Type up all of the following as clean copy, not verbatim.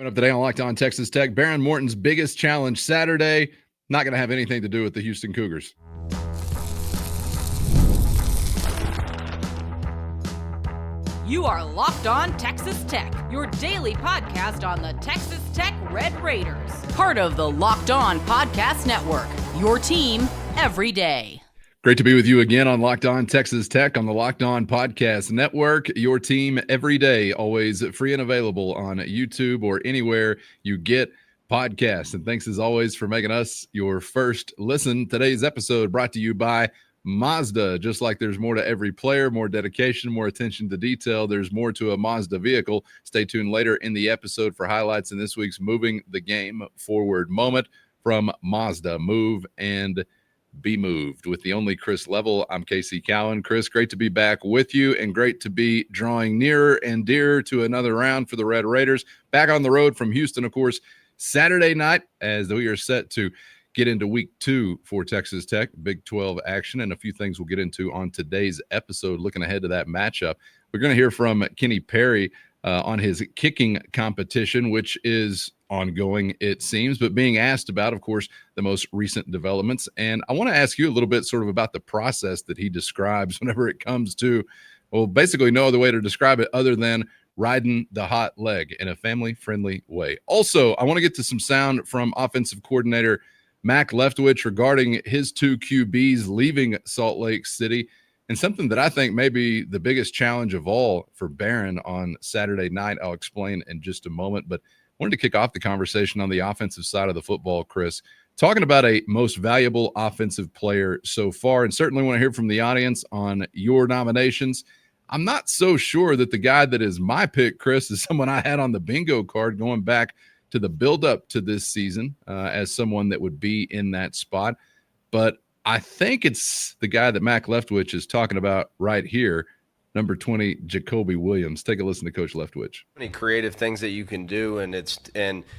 Coming up today on Locked On Texas Tech, Behren Morton's biggest challenge Saturday. Not going to have anything to do with the Houston Cougars. You are Locked On Texas Tech, your daily podcast on the Texas Tech Red Raiders. Part of the Locked On Podcast Network, your team every day. Great to be with you again on Locked On Texas Tech on the Locked On Podcast Network, your team every day, always free and available on YouTube or anywhere you get podcasts. And thanks as always for making us your first listen. Today's episode brought to you by Mazda. Just like there's more to every player, more dedication, more attention to detail, there's more to a Mazda vehicle. Stay tuned later in the episode for highlights in this week's Moving the Game Forward moment from Mazda. Move and be moved. With the only Chris Level, I'm Casey Cowan. Chris, great to be back with you and great to be drawing nearer and dearer to another round for the Red Raiders. Back on the road from Houston, of course, Saturday night as we are set to get into week 2 for Texas Tech, Big 12 action, and a few things we'll get into on today's episode looking ahead to that matchup. We're going to hear from Kenny Perry on his kicking competition, which is ongoing, it seems, but being asked about, of course, the most recent developments. And I want to ask you a little bit sort of about the process that he describes whenever it comes to, well, basically no other way to describe it other than riding the hot leg in a family-friendly way. Also, I want to get to some sound from offensive coordinator Mac Leftwich regarding his 2 QBs leaving Salt Lake City, and something that I think may be the biggest challenge of all for Behren on Saturday night. I'll explain in just a moment, but I wanted to kick off the conversation on the offensive side of the football, Chris, talking about a most valuable offensive player so far, and certainly want to hear from the audience on your nominations. I'm not so sure that the guy that is my pick, Chris, is someone I had on the bingo card going back to the build-up to this season as someone that would be in that spot. But I think it's the guy that Mac Leftwich is talking about right here, number 20, Jacoby Williams. Take a listen to Coach Leftwich. Many creative things that you can do, and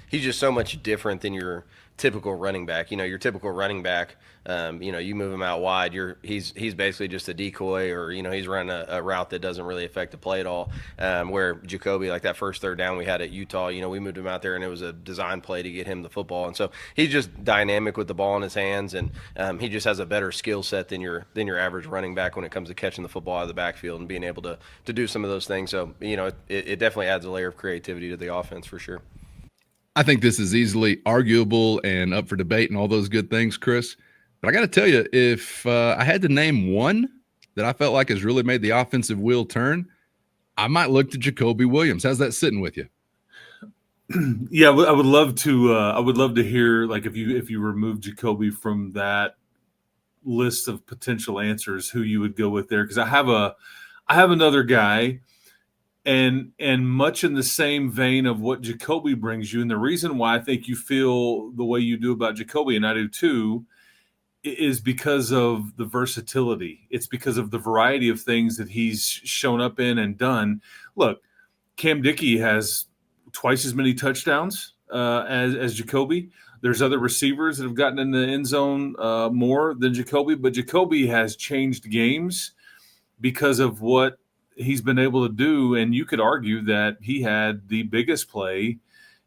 he's just so much different than your typical running back. You know, your typical running back, you move him out wide, he's basically just a decoy, or he's running a route that doesn't really affect the play at all. Where Jacoby, like that first third down we had at Utah, we moved him out there and it was a design play to get him the football, and so he's just dynamic with the ball in his hands, and he just has a better skill set than your average running back when it comes to catching the football out of the backfield and being able to do some of those things. So it definitely adds a layer of creativity to the offense for sure. I think this is easily arguable and up for debate and all those good things, Chris. But I got to tell you, if I had to name one that I felt like has really made the offensive wheel turn, I might look to Jacoby Williams. How's that sitting with you? Yeah, I would love to. I would love to hear, like, if you remove Jacoby from that list of potential answers, who you would go with there. Because I have another guy. And much in the same vein of what Jacoby brings you, and the reason why I think you feel the way you do about Jacoby, and I do too, is because of the versatility. It's because of the variety of things that he's shown up in and done. Look, Cam Dickey has twice as many touchdowns as Jacoby. There's other receivers that have gotten in the end zone more than Jacoby, but Jacoby has changed games because of what he's been able to do, and you could argue that he had the biggest play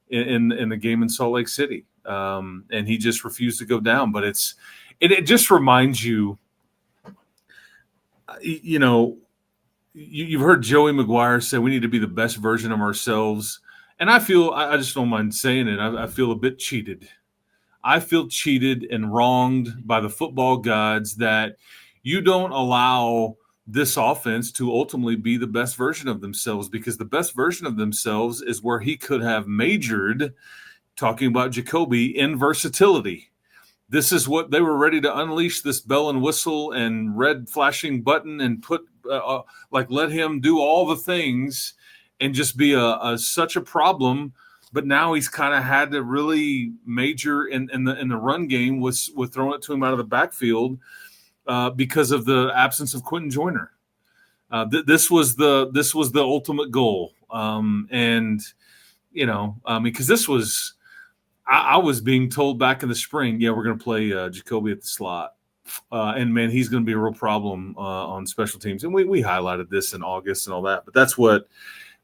in the game in Salt Lake City, and he just refused to go down. But it just reminds you, you've heard Joey McGuire say we need to be the best version of ourselves, and I just don't mind saying it. I feel a bit cheated. I feel cheated and wronged by the football gods that you don't allow this offense to ultimately be the best version of themselves, because the best version of themselves is where he could have majored, talking about Jacoby, in versatility. This is what they were ready to unleash, this bell and whistle and red flashing button, and put let him do all the things and just be such a problem. But now he's kind of had to really major in the run game with throwing it to him out of the backfield. Because of the absence of Quentin Joyner, this was the ultimate goal, because this was, I was being told back in the spring, we're going to play Jacoby at the slot, and man, he's going to be a real problem on special teams, and we highlighted this in August and all that, but that's what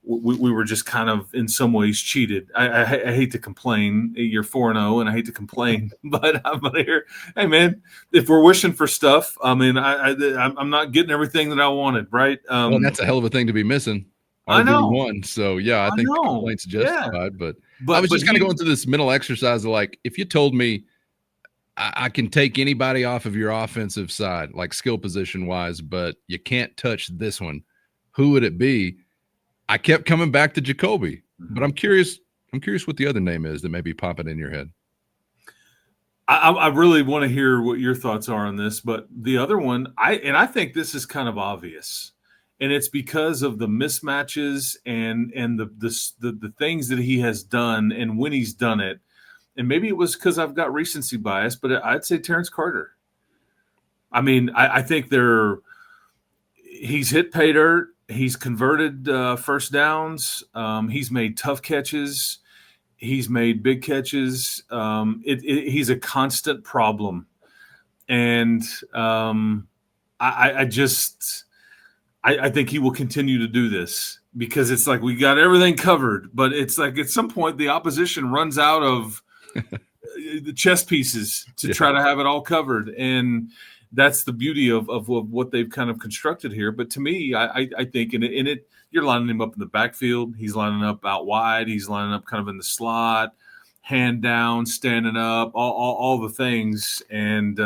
we were just kind of in some ways cheated. I hate to complain. You're 4-0, and I hate to complain, but I'm here. Hey, man, if we're wishing for stuff, I mean, I'm not getting everything that I wanted, right? Well, that's a hell of a thing to be missing. I know. RB1. So yeah, I think the complaint's justified. But I was just kind of going through this mental exercise of like, if you told me I can take anybody off of your offensive side, like skill position wise, but you can't touch this one, who would it be? I kept coming back to Jacoby, but I'm curious what the other name is that may be popping in your head. I really want to hear what your thoughts are on this, but the other one, I think this is kind of obvious, and it's because of the mismatches and the things that he has done and when he's done it, and maybe it was because I've got recency bias, but I'd say Terrence Carter. I mean, I think he's hit pay dirt. He's converted first downs. He's made tough catches. He's made big catches. He's a constant problem. And I think he will continue to do this because it's like we got everything covered. But it's like at some point the opposition runs out of the chess pieces to try to have it all covered. And that's the beauty of what they've kind of constructed here. But to me, I think in it, you're lining him up in the backfield. He's lining up out wide. He's lining up kind of in the slot, hand down, standing up, all the things. And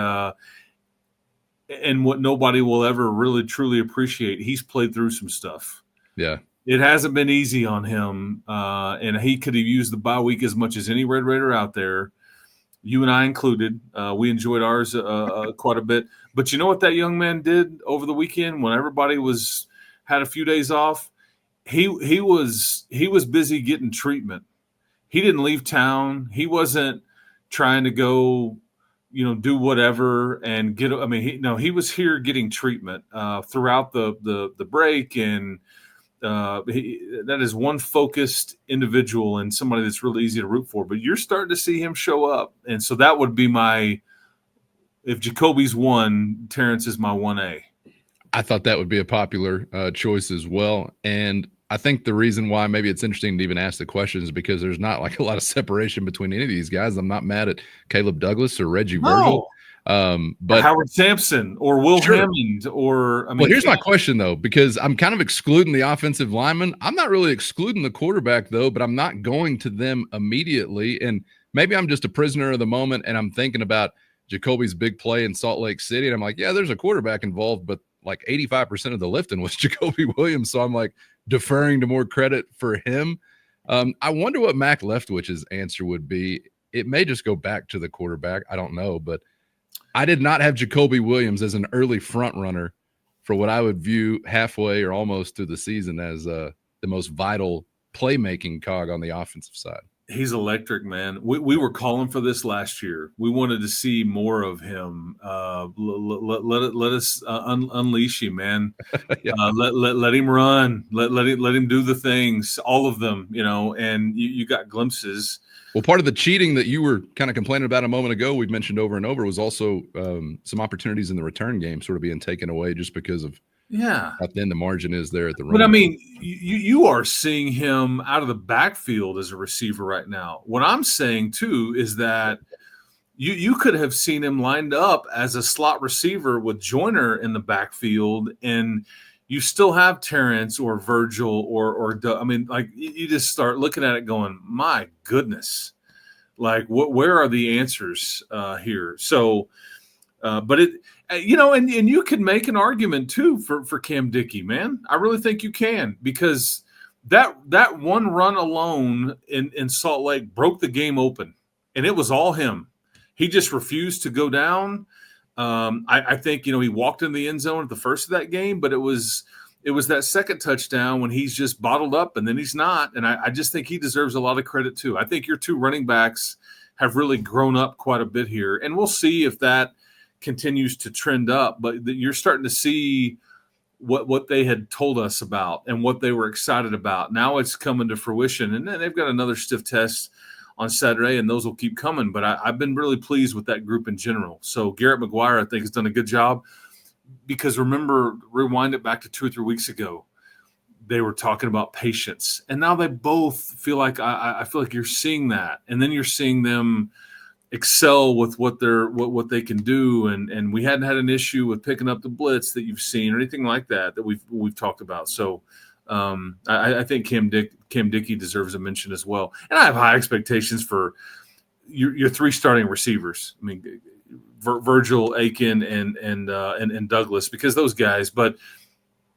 what nobody will ever really truly appreciate, he's played through some stuff. Yeah. It hasn't been easy on him. And he could have used the bye week as much as any Red Raider out there. You and I included. We enjoyed ours quite a bit. But you know what that young man did over the weekend when everybody had a few days off? He was busy getting treatment. He didn't leave town. He wasn't trying to go, do whatever and get. I mean, he was here getting treatment throughout the break, and that is one focused individual and somebody that's really easy to root for. But you're starting to see him show up, and so that would be if Jacoby's 1, Terrence is my 1A. I thought that would be a popular choice as well, and I think the reason why maybe it's interesting to even ask the question is because there's not like a lot of separation between any of these guys. I'm not mad at Caleb Douglas or Reggie Virgil. But Howard Sampson or Will Hammond well, here's my question though, because I'm kind of excluding the offensive lineman. I'm not really excluding the quarterback though, but I'm not going to them immediately. And maybe I'm just a prisoner of the moment and I'm thinking about Jacoby's big play in Salt Lake City. And I'm like, yeah, there's a quarterback involved, but like 85% of the lifting was Jacoby Williams. So I'm like deferring to more credit for him. I wonder what Mac Leftwich's answer would be. It may just go back to the quarterback. I don't know, but I did not have Jacoby Williams as an early front runner for what I would view halfway or almost through the season as the most vital playmaking cog on the offensive side. He's electric, man. We were calling for this last year. We wanted to see more of him. Let us unleash him, man. Yeah. Let him run. Let him do the things, all of them, and you got glimpses. Well, part of the cheating that you were kind of complaining about a moment ago, we've mentioned over and over, was also some opportunities in the return game sort of being taken away just because of how thin the margin is there at the run. But I mean, you are seeing him out of the backfield as a receiver right now. What I'm saying too is that you could have seen him lined up as a slot receiver with Joyner in the backfield, and you still have Terrence or Virgil or Doug. I mean, like you just start looking at it going, my goodness, like where are the answers here? So, but it, and you can make an argument too for Cam Dickey, man. I really think you can, because that one run alone in Salt Lake broke the game open, and it was all him. He just refused to go down. I think, he walked in the end zone at the first of that game, but it was that second touchdown when he's just bottled up and then he's not. And I just think he deserves a lot of credit too. I think your two running backs have really grown up quite a bit here, and we'll see if that continues to trend up. But you're starting to see what they had told us about and what they were excited about. Now it's coming to fruition, and then they've got another stiff test on Saturday, and those will keep coming. But I've been really pleased with that group in general. So Garrett McGuire, I think, has done a good job, because rewind it back to 2 or 3 weeks ago. they were talking about patience, and now they both feel like I feel like you're seeing that, and then you're seeing them excel with what they can do, and we hadn't had an issue with picking up the blitz that you've seen or anything like that we've talked about. So I think Cam Dickey deserves a mention as well, and I have high expectations for your 3 starting receivers. I mean, Virgil, Aiken, and Douglas, because those guys, but.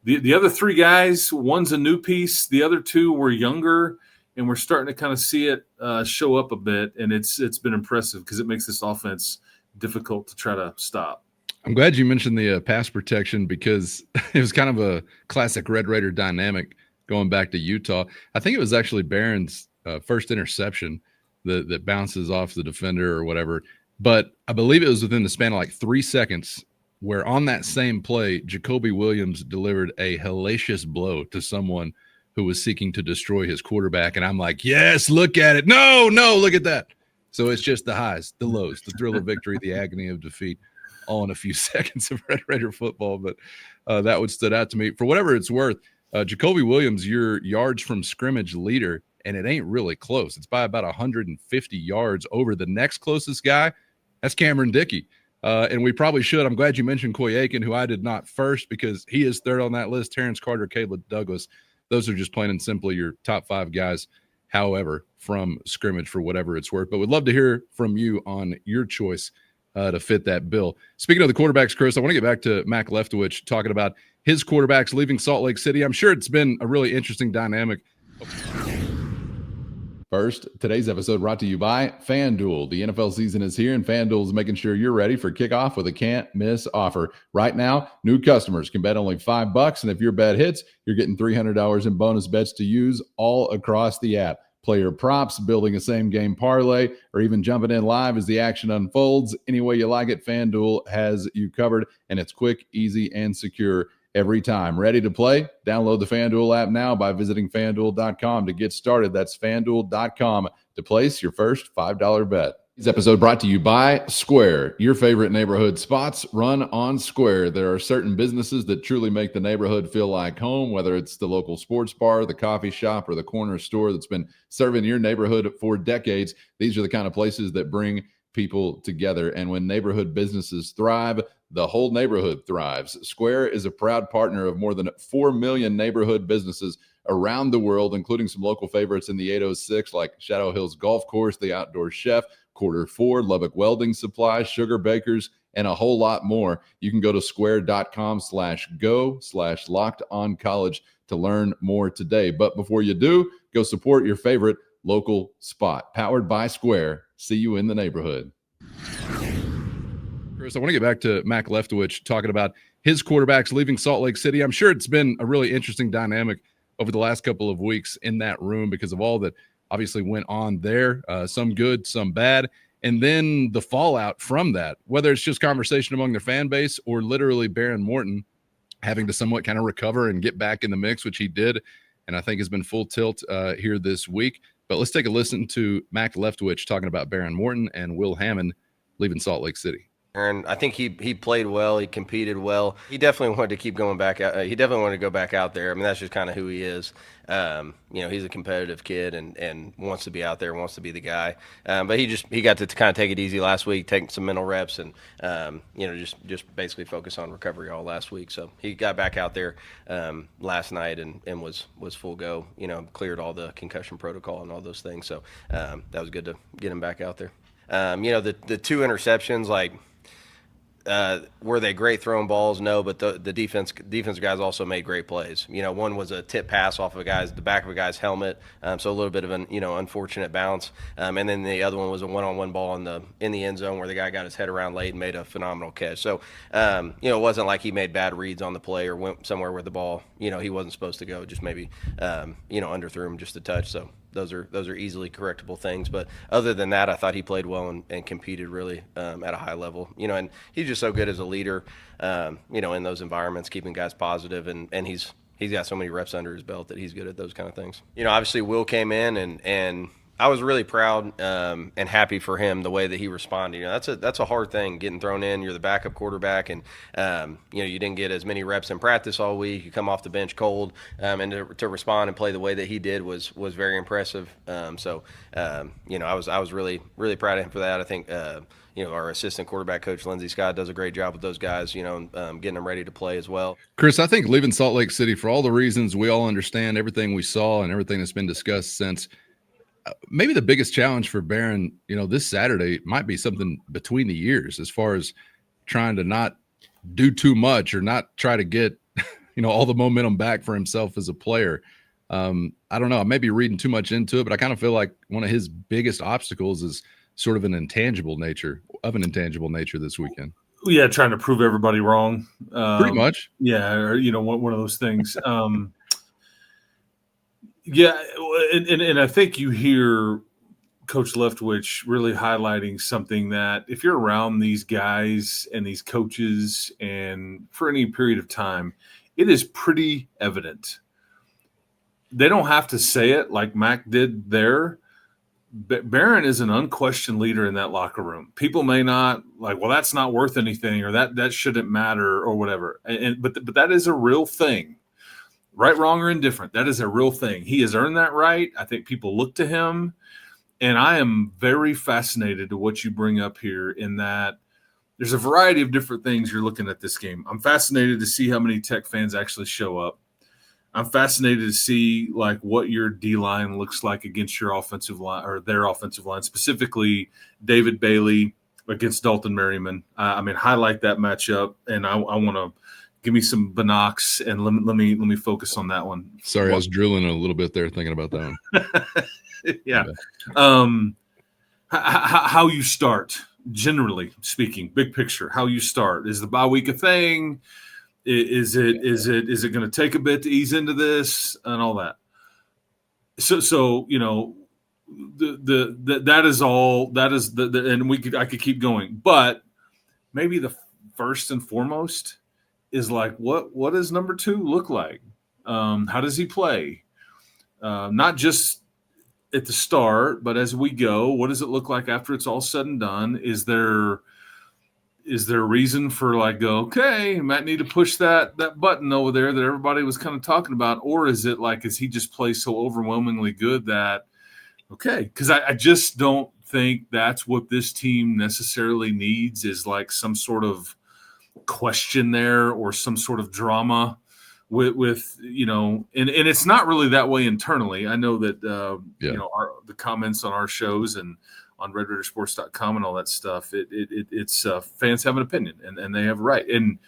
The other 3 guys, one's a new piece. The other 2 were younger, and we're starting to kind of see it show up a bit, and it's been impressive because it makes this offense difficult to try to stop. I'm glad you mentioned the pass protection because it was kind of a classic Red Raider dynamic going back to Utah. I think it was actually Beren's first interception that bounces off the defender or whatever, but I believe it was within the span of like 3 seconds where on that same play, Jacoby Williams delivered a hellacious blow to someone who was seeking to destroy his quarterback. And I'm like, yes, look at it. No, look at that. So it's just the highs, the lows, the thrill of victory, the agony of defeat, all in a few seconds of Red Raider football. But that one stood out to me. For whatever it's worth, Jacoby Williams, your yards from scrimmage leader, and it ain't really close. It's by about 150 yards over the next closest guy. That's Cameron Dickey. And we probably should. I'm glad you mentioned Coy Aiken, who I did not first because he is third on that list. Terrence Carter, Caleb Douglas. Those are just plain and simply your top 5 guys, however, from scrimmage for whatever it's worth. But we'd love to hear from you on your choice to fit that bill. Speaking of the quarterbacks, Chris, I want to get back to Mac Leftwich talking about his quarterbacks leaving Salt Lake City. I'm sure it's been a really interesting dynamic. First, today's episode brought to you by FanDuel. The NFL season is here, and FanDuel is making sure you're ready for kickoff with a can't-miss offer. Right now, new customers can bet only $5, and if your bet hits, you're getting $300 in bonus bets to use all across the app. Play your props, building a same-game parlay, or even jumping in live as the action unfolds. Any way you like it, FanDuel has you covered, and it's quick, easy, and secure every time. Ready to play? Download the FanDuel app now by visiting FanDuel.com to get started. That's FanDuel.com to place your first $5 bet. This episode brought to you by Square. Your favorite neighborhood spots run on Square. There are certain businesses that truly make the neighborhood feel like home, whether it's the local sports bar, the coffee shop, or the corner store that's been serving your neighborhood for decades. These are the kind of places that bring people together. And when neighborhood businesses thrive, the whole neighborhood thrives. Square is a proud partner of more than 4 million neighborhood businesses around the world, including some local favorites in the 806 like Shadow Hills Golf Course, The Outdoor Chef, Quarter Ford, Lubbock Welding Supply, Sugar Bakers, and a whole lot more. You can go to square.com/go/lockedoncollege to learn more today. But before you do, go support your favorite local spot. Powered by Square. See you in the neighborhood. Chris, I want to get back to Mac Leftwich talking about his quarterbacks leaving Salt Lake City. I'm sure it's been a really interesting dynamic over the last couple of weeks in that room because of all that obviously went on there, some good, some bad, and then the fallout from that, whether it's just conversation among their fan base or literally Behren Morton having to somewhat kind of recover and get back in the mix, which he did, and I think has been full tilt here this week. But let's take a listen to Mac Leftwich talking about Behren Morton and Will Hammond leaving Salt Lake City. And I think he played well. He competed well. He definitely wanted to keep going back out. He definitely wanted to go back out there. I mean, that's just kind of who he is. He's a competitive kid and wants to be out there, wants to be the guy. But he got to kind of take it easy last week, take some mental reps, and just basically focus on recovery all last week. So he got back out there last night and was full go. Cleared all the concussion protocol and all those things. So that was good to get him back out there. The 2 interceptions, like. Were they great throwing balls? No, but the defense guys also made great plays. One was a tip pass off of the back of a guy's helmet, so a little bit of an unfortunate bounce. And then the other one was a one-on-one ball in the end zone where the guy got his head around late and made a phenomenal catch. So it wasn't like he made bad reads on the play or went somewhere where the ball he wasn't supposed to go. Just maybe underthrew him just a touch. So. Those are easily correctable things, but other than that, I thought he played well and competed really at a high level. And he's just so good as a leader, in those environments, keeping guys positive, and he's got so many reps under his belt that he's good at those kind of things. Obviously Will came in and I was really proud and happy for him the way that he responded. You know, that's a hard thing, getting thrown in. You're the backup quarterback, and you know, you didn't get as many reps in practice all week. You come off the bench cold, and to respond and play the way that he did was very impressive. You know, I was really proud of him for that. I think you know, our assistant quarterback coach Lindsey Scott does a great job with those guys. You know, getting them ready to play as well. Chris, I think leaving Salt Lake City, for all the reasons we all understand, everything we saw and everything that's been discussed since. Maybe the biggest challenge for Behren, you know, this Saturday might be something between the years, as far as trying to not do too much or not try to get, you know, all the momentum back for himself as a player. I don't know. I may be reading too much into it, but I kind of feel like one of his biggest obstacles is sort of an intangible nature this weekend. Yeah, trying to prove everybody wrong. Pretty much. Yeah, or, you know, one of those things. Yeah, and I think you hear Coach Leftwich really highlighting something that if you're around these guys and these coaches and for any period of time, it is pretty evident. They don't have to say it like Mac did there. Behren is an unquestioned leader in that locker room. People may not like, well, that's not worth anything, or that shouldn't matter, or whatever. But that is a real thing. Right, wrong, or indifferent. That is a real thing. He has earned that right. I think people look to him. And I am very fascinated to what you bring up here, in that there's a variety of different things you're looking at this game. I'm fascinated to see how many Tech fans actually show up. I'm fascinated to see like what your D-line looks like against your offensive line, or their offensive line, specifically David Bailey against Dalton Merriman. I mean, highlight that matchup, and I want to give me some binocs, and let me focus on that one. Sorry, I was drilling a little bit there thinking about that one. Yeah. How you start, generally speaking, big picture, how you start. Is the bye week a thing? Is it going to take a bit to ease into this and all that? So you know, that is all. That is and I could keep going, but maybe the first and foremost is like, what does number 2 look like? How does he play? Not just at the start, but as we go, what does it look like after it's all said and done? Is there reason for like, okay, might need to push that button over there that everybody was kind of talking about? Or is it like, is he just plays so overwhelmingly good that, okay, because I just don't think that's what this team necessarily needs, is like some sort of question there or some sort of drama with you know, and it's not really that way internally. I know that you know, the comments on our shows and on RedRaidersports.com and all that stuff, it's fans have an opinion, and they have a right. And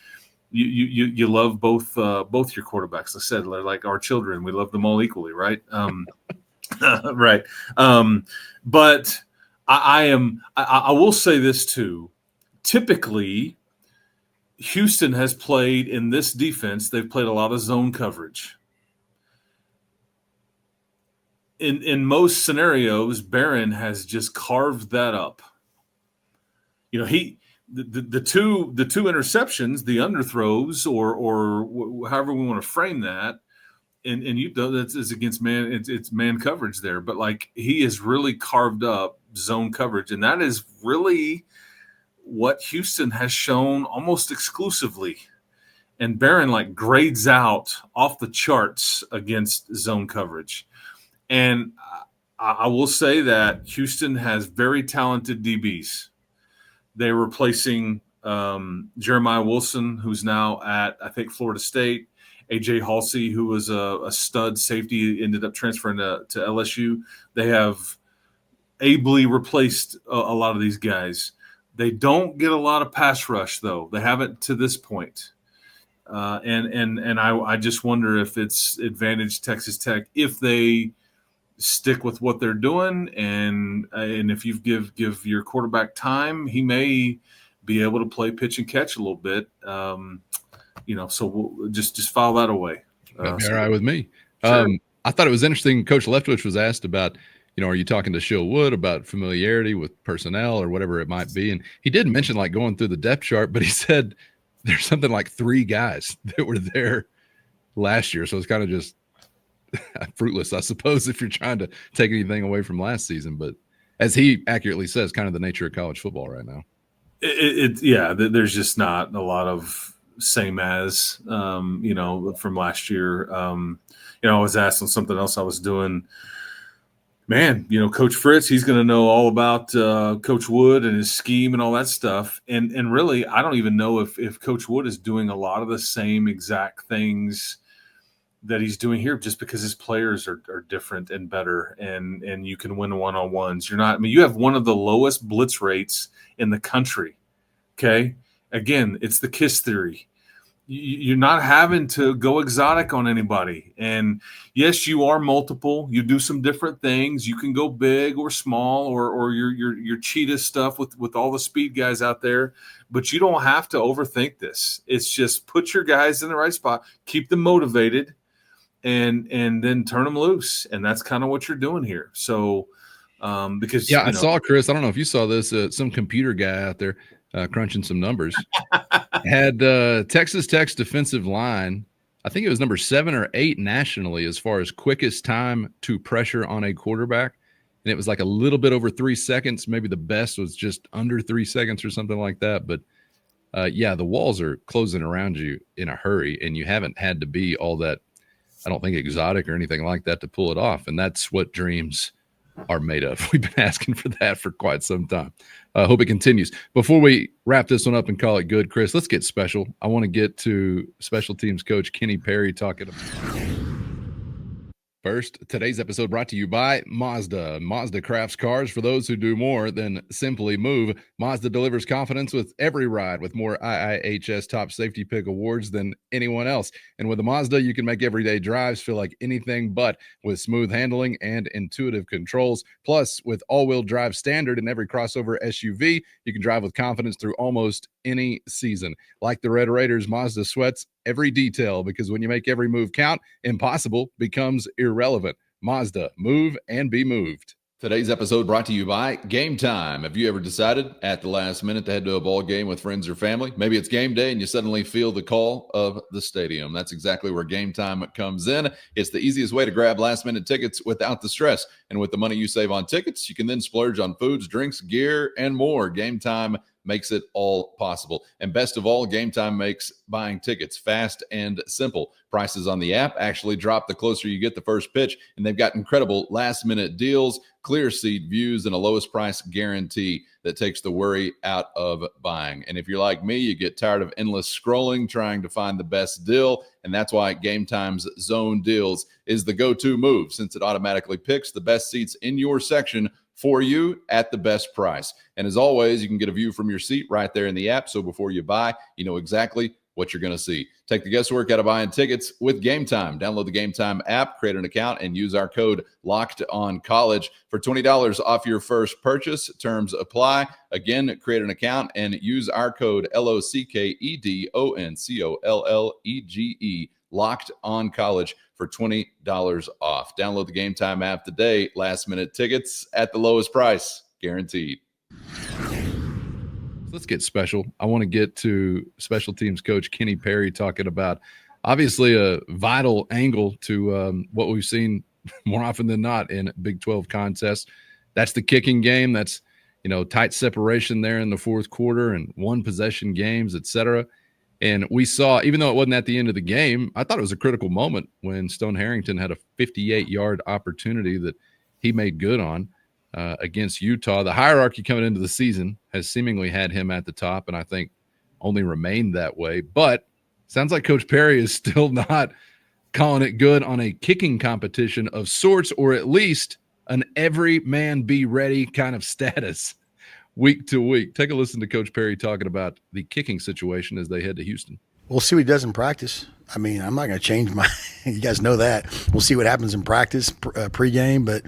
you love both your quarterbacks. Like I said, they're like our children. We love them all equally, right? Right. But I will say this too. Typically, Houston has played in this defense. They've played a lot of zone coverage. In most scenarios, Behren has just carved that up. You know, the two interceptions, the underthrows, or however we want to frame that, and you know, that's against man. It's man coverage there, but like, he has really carved up zone coverage, and that is really what Houston has shown almost exclusively. And Behren like grades out off the charts against zone coverage. And I will say that Houston has very talented DBs. They're replacing Jeremiah Wilson, who's now at, I think, Florida State. AJ Halsey, who was a stud safety, ended up transferring to LSU. They have ably replaced a lot of these guys. They don't get a lot of pass rush, though. They haven't to this point. And I just wonder if it's advantage Texas Tech if they stick with what they're doing, and if you give your quarterback time, he may be able to play pitch and catch a little bit. You know, so we'll just file that away. That'd be all right with me. Sure. I thought it was interesting. Coach Leftwich was asked about, you know, are you talking to Shill Wood about familiarity with personnel or whatever it might be? And he did mention like going through the depth chart, but he said there's something like 3 guys that were there last year. So it's kind of just fruitless, I suppose, if you're trying to take anything away from last season. But as he accurately says, kind of the nature of college football right now. There's just not a lot of same as, from last year. I was asked on something else I was doing. Man, Coach Fritz, he's going to know all about Coach Wood and his scheme and all that stuff. And really, I don't even know if Coach Wood is doing a lot of the same exact things that he's doing here, just because his players are different and better, and you can win one-on-ones. You have one of the lowest blitz rates in the country. Okay. Again, it's the KISS theory. You're not having to go exotic on anybody. And yes, you are multiple. You do some different things. You can go big or small or your cheetah stuff with all the speed guys out there, but you don't have to overthink this. It's just put your guys in the right spot, keep them motivated, and then turn them loose. And that's kind of what you're doing here. So, because I saw, Chris, I don't know if you saw this, some computer guy out there crunching some numbers had Texas Tech's defensive line. I think it was number 7 or 8 nationally as far as quickest time to pressure on a quarterback. And it was like a little bit over 3 seconds. Maybe the best was just under 3 seconds or something like that. But the walls are closing around you in a hurry, and you haven't had to be all that, I don't think, exotic or anything like that to pull it off. And that's what dreams are made of. We've been asking for that for quite some time. I hope it continues. Before we wrap this one up and call it good, Chris, let's get special. I want to get to special teams coach Kenny Perry talking about. First, today's episode brought to you by Mazda. Mazda crafts cars for those who do more than simply move. Mazda delivers confidence with every ride, with more IIHS Top Safety Pick awards than anyone else. And with a Mazda, you can make everyday drives feel like anything but, with smooth handling and intuitive controls. Plus, with all-wheel drive standard in every crossover SUV, you can drive with confidence through almost any season. Like the Red Raiders, Mazda sweats every detail, because when you make every move count, impossible becomes irrelevant. Mazda, move and be moved. Today's episode brought to you by Gametime. Have you ever decided at the last minute to head to a ball game with friends or family? Maybe it's game day and you suddenly feel the call of the stadium. That's exactly where Gametime comes in. It's the easiest way to grab last minute tickets without the stress. And with the money you save on tickets, you can then splurge on foods, drinks, gear, and more. Gametime makes it all possible. And best of all, Gametime makes buying tickets fast and simple. Prices on the app actually drop the closer you get the first pitch, and they've got incredible last-minute deals, clear seat views, and a lowest price guarantee that takes the worry out of buying. And if you're like me, you get tired of endless scrolling trying to find the best deal, and that's why Gametime's Zone Deals is the go-to move, since it automatically picks the best seats in your section for you at the best price. And as always, you can get a view from your seat right there in the app. So before you buy, you know exactly what you're going to see. Take the guesswork out of buying tickets with Gametime. Download the Gametime app, create an account, and use our code LOCKEDONCollege for $20 off your first purchase. Terms apply. Again, create an account and use our code LOCKEDONCOLLEGE, Locked On College, for $20 off. Download the Gametime app today. Last minute tickets at the lowest price, guaranteed. Let's get special. I want to get to special teams coach Kenny Perry talking about, obviously, a vital angle to what we've seen more often than not in Big 12 contests. That's the kicking game. That's, tight separation there in the fourth quarter and one possession games, etc. And we saw, even though it wasn't at the end of the game, I thought it was a critical moment when Stone Harrington had a 58-yard opportunity that he made good on against Utah. The hierarchy coming into the season has seemingly had him at the top, and I think only remained that way. But sounds like Coach Perry is still not calling it good on a kicking competition of sorts, or at least an every man be ready kind of status week to week. Take a listen to Coach Perry talking about the kicking situation as they head to Houston. We'll see what he does in practice. I mean, I'm not going to change my – you guys know that. We'll see what happens in practice, pregame. But,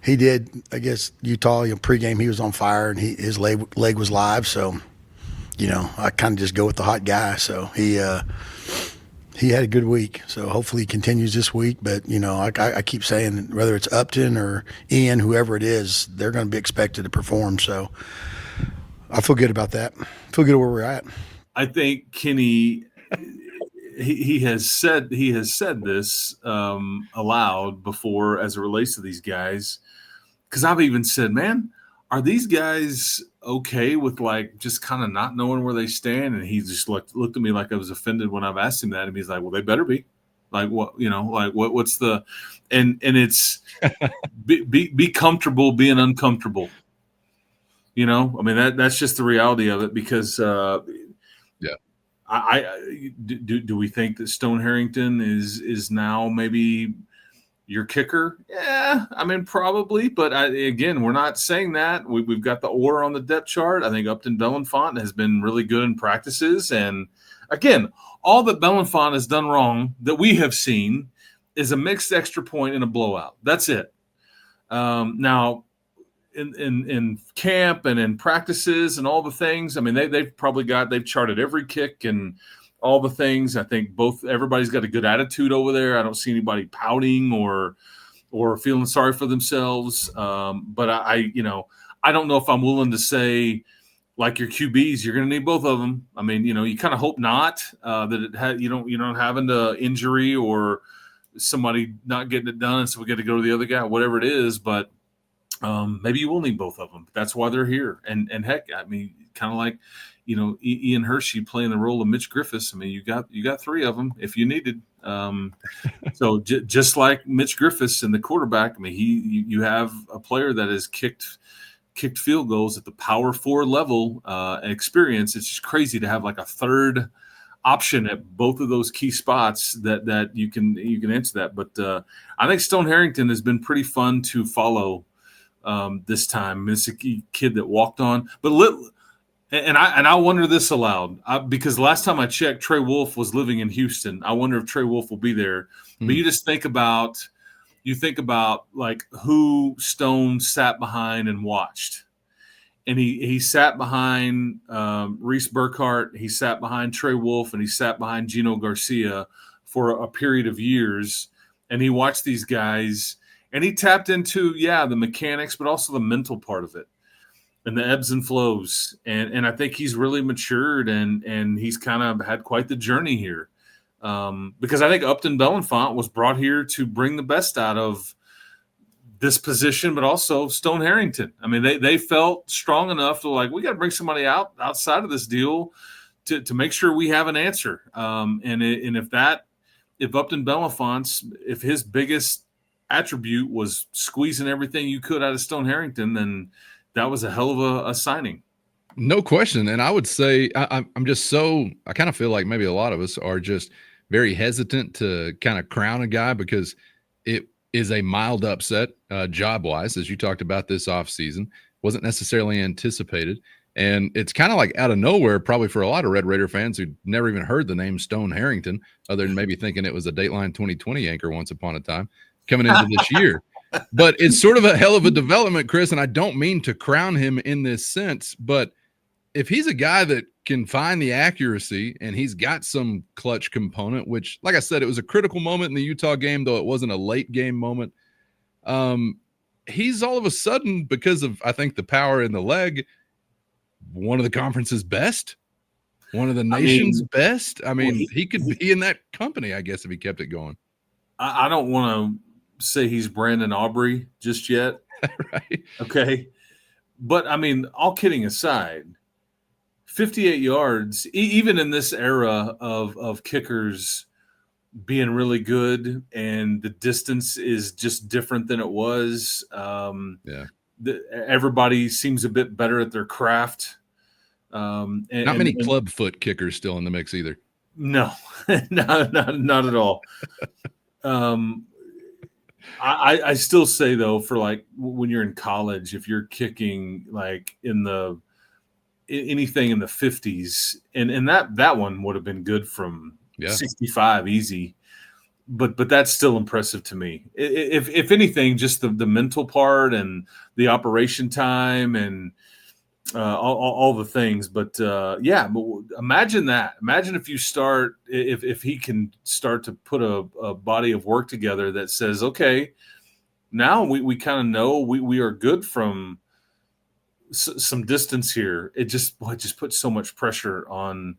he did, I guess, Utah, pregame, he was on fire, and his leg was live. So, I kind of just go with the hot guy. So he had a good week. So hopefully he continues this week. But, I keep saying, whether it's Upton or Ian, whoever it is, they're going to be expected to perform. So I feel good about that. I feel good where we're at. I think Kenny, he has said this aloud before as it relates to these guys. Because I've even said, man, are these guys okay with like just kind of not knowing where they stand? And he just looked at me like I was offended when I've asked him that, and he's like, well, they better be. Like what, like what's the, and it's be comfortable being uncomfortable. I mean that's just the reality of it, because do we think that Stone Harrington is now maybe your kicker? Yeah, I mean, probably. But again, we're not saying that. We've got the order on the depth chart. I think Upton Belenfant has been really good in practices. And again, all that Belenfant has done wrong that we have seen is a mixed extra point in a blowout. That's it. Now, in camp and in practices and all the things, I mean, they've charted every kick and all the things. I think everybody's got a good attitude over there. I don't see anybody pouting or feeling sorry for themselves. But I don't know if I'm willing to say, like your QBs, you're going to need both of them. I mean, you kind of hope not that you don't have an injury or somebody not getting it done, and so we got to go to the other guy, whatever it is. But maybe you will need both of them. That's why they're here. And heck, I mean, kind of like, Ian Hershey playing the role of Mitch Griffiths. I mean, you got three of them if you needed. So just like Mitch Griffiths and the quarterback, I mean, you have a player that has kicked field goals at the power 4 level experience. It's just crazy to have like a third option at both of those key spots that you can answer that. But I think Stone Harrington has been pretty fun to follow this time. It's a kid that walked on, and I wonder this aloud because last time I checked, Trey Wolf was living in Houston. I wonder if Trey Wolf will be there. Mm-hmm. But you just think about like who Stone sat behind and watched, and he sat behind Reese Burkhardt, he sat behind Trey Wolf, and he sat behind Gino Garcia for a period of years, and he watched these guys. And he tapped into, the mechanics, but also the mental part of it and the ebbs and flows. And I think he's really matured and he's kind of had quite the journey here. Because I think Upton Belenfant was brought here to bring the best out of this position, but also Stone Harrington. I mean, they felt strong enough to like, we got to bring somebody outside of this deal to make sure we have an answer. If Upton Belenfant's, if his biggest attribute was squeezing everything you could out of Stone Harrington, then that was a hell of a signing. No question. And I would say I kind of feel like maybe a lot of us are just very hesitant to kind of crown a guy because it is a mild upset job-wise, as you talked about this offseason. Wasn't necessarily anticipated. And it's kind of like out of nowhere, probably for a lot of Red Raider fans who never even heard the name Stone Harrington, other than maybe thinking it was a Dateline 2020 anchor once upon a time, coming into this year. But it's sort of a hell of a development, Chris, and I don't mean to crown him in this sense, but if he's a guy that can find the accuracy and he's got some clutch component, which, like I said, it was a critical moment in the Utah game, though it wasn't a late game moment. He's all of a sudden, because of, I think, the power in the leg, one of the conference's best, one of the nation's best. I mean, he could be in that company, I guess, if he kept it going. I don't want to say he's Brandon Aubrey just yet. Right. Okay. But, I mean, all kidding aside, 58 yards, even in this era of kickers being really good and the distance is just different than it was. Everybody seems a bit better at their craft. Not many club foot kickers still in the mix either. No, not at all. I still say, though, for like when you're in college, if you're kicking like anything in the 50s, and that one would have been good from 65 easy, but that's still impressive to me. If anything, just the mental part and the operation time and all the things. But but imagine that. Imagine if he can start to put a body of work together that says, okay, now we kind of know we are good from some distance here. It just puts so much pressure on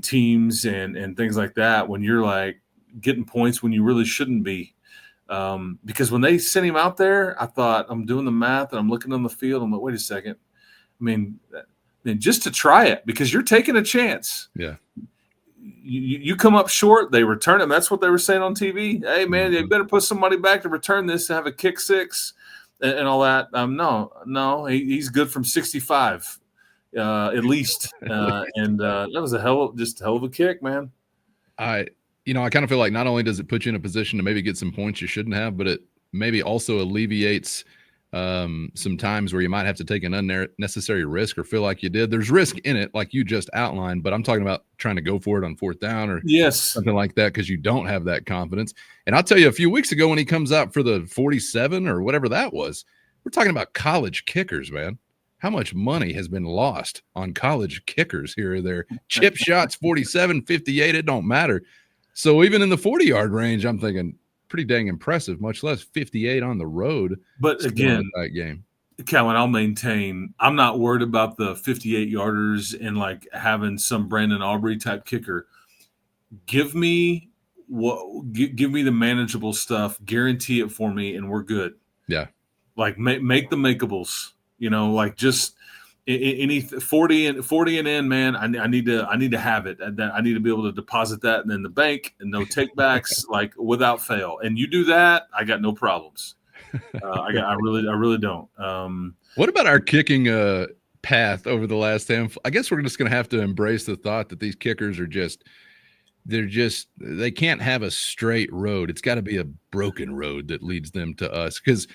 teams and things like that when you're like getting points when you really shouldn't be. Because when they sent him out there, I thought, I'm doing the math and I'm looking on the field. I'm like, wait a second. I mean, just to try it, because you're taking a chance. Yeah. You come up short, they return it. That's what they were saying on TV. Hey, man, you better put somebody back to return this to have a kick six and all that. No, he's good from 65 at least. And that was a hell of a kick, man. I kind of feel like not only does it put you in a position to maybe get some points you shouldn't have, but it maybe also alleviates some times where you might have to take an unnecessary risk or feel like you did. There's risk in it, like you just outlined, but I'm talking about trying to go for it on fourth down or something like that because you don't have that confidence. And I'll tell you, a few weeks ago when he comes out for the 47 or whatever that was, we're talking about college kickers, man. How much money has been lost on college kickers here or there? Chip shots, 47, 58, it don't matter. So even in the 40-yard range, I'm thinking pretty dang impressive, much less 58 on the road. But again, that game, Calvin, I'll maintain I'm not worried about the 58-yarders and like having some Brandon Aubrey type kicker. Give me the manageable stuff, guarantee it for me, and we're good. Yeah, like make the makeables. Like just any 40 and in, man. I need to have it. I need to be able to deposit that in the bank and no takebacks, like without fail. And you do that, I got no problems. I really don't. What about our kicking path over the last handful? I guess we're just going to have to embrace the thought that these kickers are they can't have a straight road. It's got to be a broken road that leads them to us. Because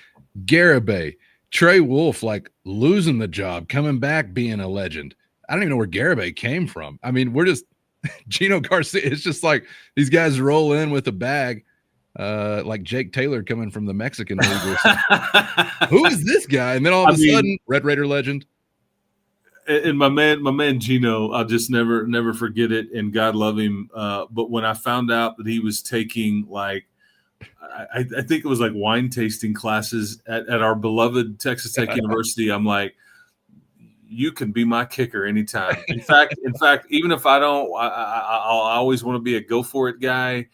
Garibay, Trey Wolf, like losing the job, coming back, being a legend. I don't even know where Garibay came from. I mean, we're just Gino Garcia. It's just like these guys roll in with a bag, like Jake Taylor coming from the Mexican league or something. Who is this guy? And then all of a sudden, Red Raider legend. And my man Gino, I'll just never forget it. And God love him. But when I found out that he was taking like, I think it was like wine tasting classes at our beloved Texas Tech University. I'm like, you can be my kicker anytime. In fact, even if I don't, I'll always want to be a go for it guy.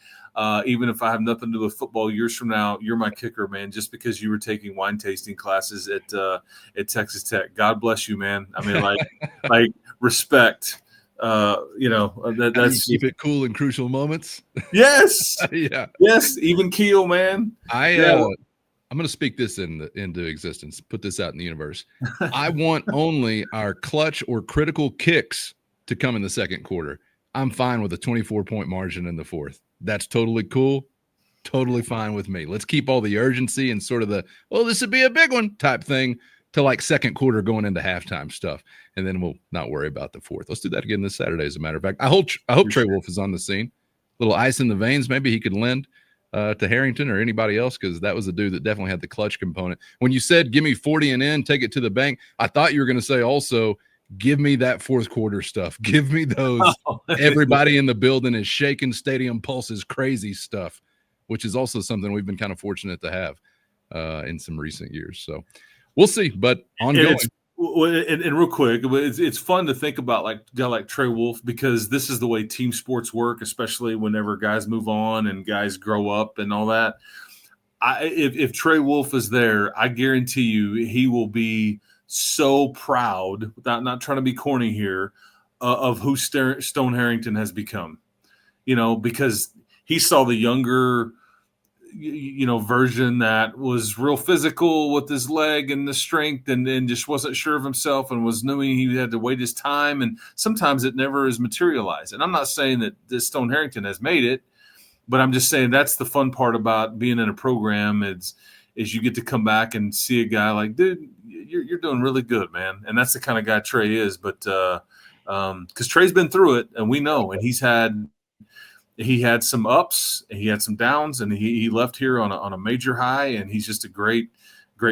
Even if I have nothing to do with football years from now, you're my kicker, man, just because you were taking wine tasting classes at Texas Tech. God bless you, man. I mean, like respect. That's keep it cool in crucial moments. Yes. Yeah. Yes. Even keel, man. I'm going to speak this into existence. Put this out in the universe. I want only our clutch or critical kicks to come in the second quarter. I'm fine with a 24-point margin in the fourth. That's totally cool. Totally fine with me. Let's keep all the urgency and sort of this would be a big one type thing to like second quarter going into halftime stuff. And then we'll not worry about the fourth. Let's do that again this Saturday, as a matter of fact. I hope Trey Wolf is on the scene. Little ice in the veins. Maybe he could lend to Harrington or anybody else, because that was a dude that definitely had the clutch component. When you said, give me 40 and in, take it to the bank, I thought you were going to say also, give me that fourth quarter stuff. Give me those. Everybody in the building is shaking, stadium pulses, crazy stuff, which is also something we've been kind of fortunate to have in some recent years. So we'll see, but ongoing. And real quick, it's fun to think about like a guy like Trey Wolf, because this is the way team sports work, especially whenever guys move on and guys grow up and all that. If Trey Wolf is there, I guarantee you he will be so proud, without not trying to be corny here, of who Stone Harrington has become. Because he saw the younger version that was real physical with his leg and the strength and just wasn't sure of himself and was knowing he had to wait his time. And sometimes it never is materialized. And I'm not saying that this Stone Harrington has made it, but I'm just saying that's the fun part about being in a program is you get to come back and see a guy like, dude, you're doing really good, man. And that's the kind of guy Trey is. But because Trey's been through it, and we know, and he had some ups, and he had some downs, and he left here on a major high, and he's just a great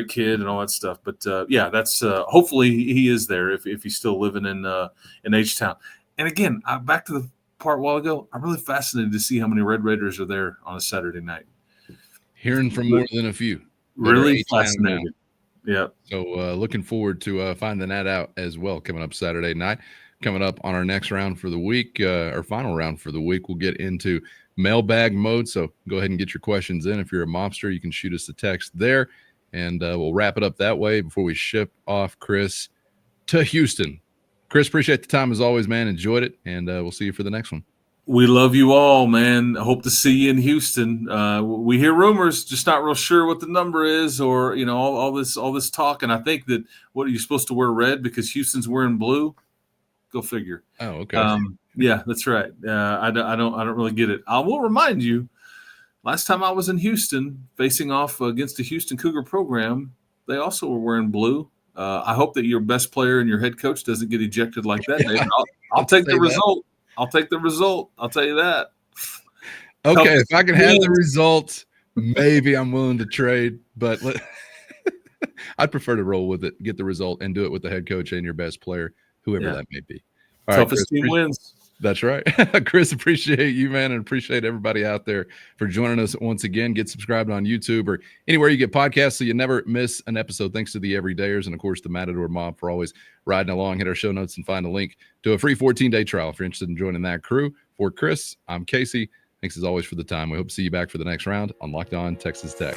kid and all that stuff. But that's hopefully he is there if he's still living in H-Town. And again, back to the part a while ago, I'm really fascinated to see how many Red Raiders are there on a Saturday night. Hearing from more than a few. Really fascinated. Yeah. So looking forward to finding that out as well coming up Saturday night. Coming up on our next round for the week, our final round for the week, we'll get into mailbag mode. So go ahead and get your questions in. If you're a mobster, you can shoot us a text there, and we'll wrap it up that way before we ship off Chris to Houston. Chris, appreciate the time as always, man. Enjoyed it, and we'll see you for the next one. We love you all, man. I hope to see you in Houston. We hear rumors, just not real sure what the number is, or all this talk. And I think that what are you supposed to wear red because Houston's wearing blue? Go figure. Oh, okay. Yeah, that's right. I don't really get it. I will remind you, last time I was in Houston, facing off against the Houston Cougar program, they also were wearing blue. I hope that your best player and your head coach doesn't get ejected like that, Dave. I'll take the result. I'll take the result. I'll tell you that. Okay, if I can have the result, maybe I'm willing to trade, but I'd prefer to roll with it, get the result, and do it with the head coach and your best player, whoever that may be. All Toughest right, team wins. That's right. Chris, appreciate you, man, and appreciate everybody out there for joining us once again. Get subscribed on YouTube or anywhere you get podcasts so you never miss an episode. Thanks to the Everydayers and, of course, the Matador Mob for always riding along. Hit our show notes and find a link to a free 14-day trial if you're interested in joining that crew. For Chris, I'm Casey. Thanks, as always, for the time. We hope to see you back for the next round on Locked On Texas Tech.